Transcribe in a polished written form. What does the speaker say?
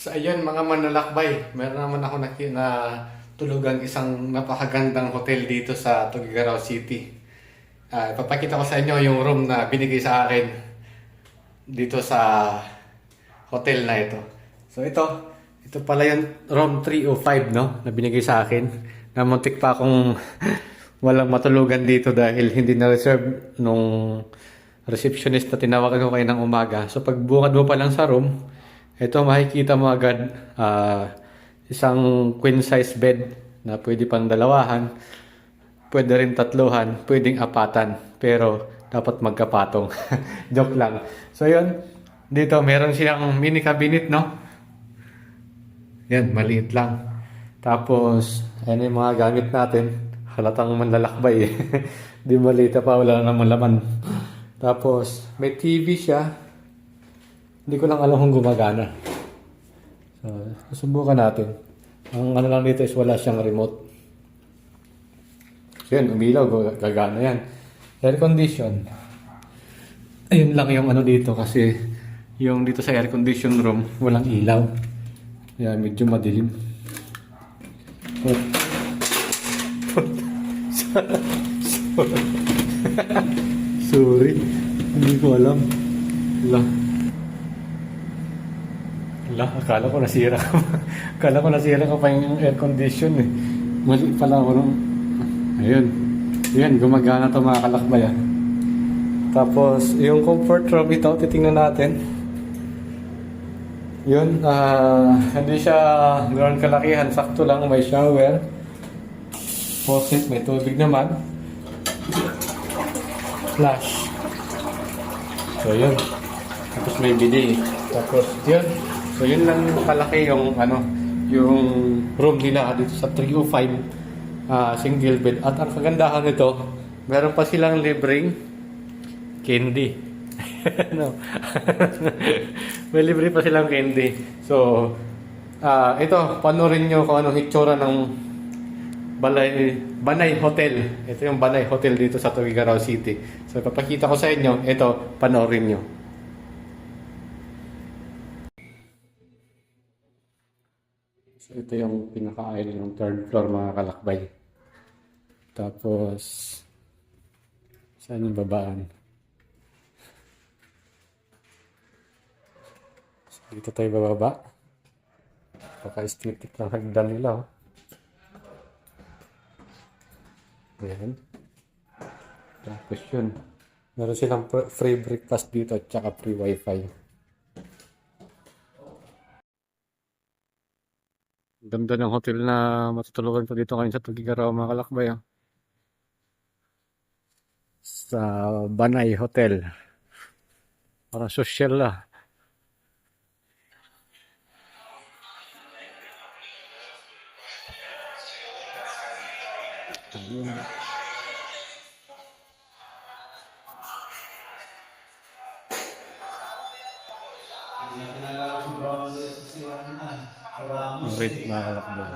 So ayun mga manlalakbay, meron naman ako na tulugan isang napakagandang hotel dito sa Tuguegarao City. Ipapakita ko sa inyo yung room na binigay sa akin dito sa hotel na ito. So ito pala yung room 305 no, na binigay sa akin. Namuntik pa akong walang matulugan dito dahil hindi na reserve nung receptionist na tinawagan ko kayo ng umaga. So pagbungad mo pa lang sa room, ito makikita mo agad isang queen size bed na pwede pang dalawahan, pwede rin tatluhan, pwedeng apatan, pero dapat magkapatong. Joke lang. So yun, dito meron siyang mini cabinet, no? Yan, maliit lang. Tapos, ayan yung mga gamit natin. Halatang manlalakbay eh. Di maliit pa, wala namang laman. Tapos, may TV siya. Hindi ko lang alam kung gumagana. So, susubukan natin. Ang ano lang dito is wala siyang remote. So yan, umilaw, gagana yan. Air condition. Ayun lang yung ano dito kasi yung dito sa air condition room, walang ilaw. Kaya medyo madilim. Sorry. Hindi ko alam. Akala ko nasira ka pa. Akala ko nasira ka pa yung air condition eh. Mali pala ako nung... Ayun. Ayun, gumagana ito mga kalakbay ah. Tapos, yung comfort room ito, titingnan natin. Yun, hindi siya ganoon kalakihan. Sakto lang, may shower. Faucet, may tubig naman. Flash. So yun. Tapos may bidet. Tapos yun. So yun lang kalaki yung yung room nila dito sa 305 single bed. At ang kagandahan nito, meron pa silang libreng candy. No. May libre pa silang candy. So ito, panoorin nyo kung anong hitsura ng Banay Hotel. Ito yung Banay Hotel dito sa Tuguegarao City. So ipapakita ko sa inyo, ito, panoorin nyo. So ito yung pinaka-aisle ng third floor mga kalakbay. Tapos, saan yung babaan? So, dito tayo bababa. Paka-estetik ng hagdan nila. Oh. Ayan. Tapos yun. Meron silang free breakfast dito at saka free wifi. Ganda ng hotel na matutulugan ko dito ngayon sa Tuguegarao mga kalakbay. Oh. Sa Banay Hotel. Parang social lah. Wait, mga kalakbay.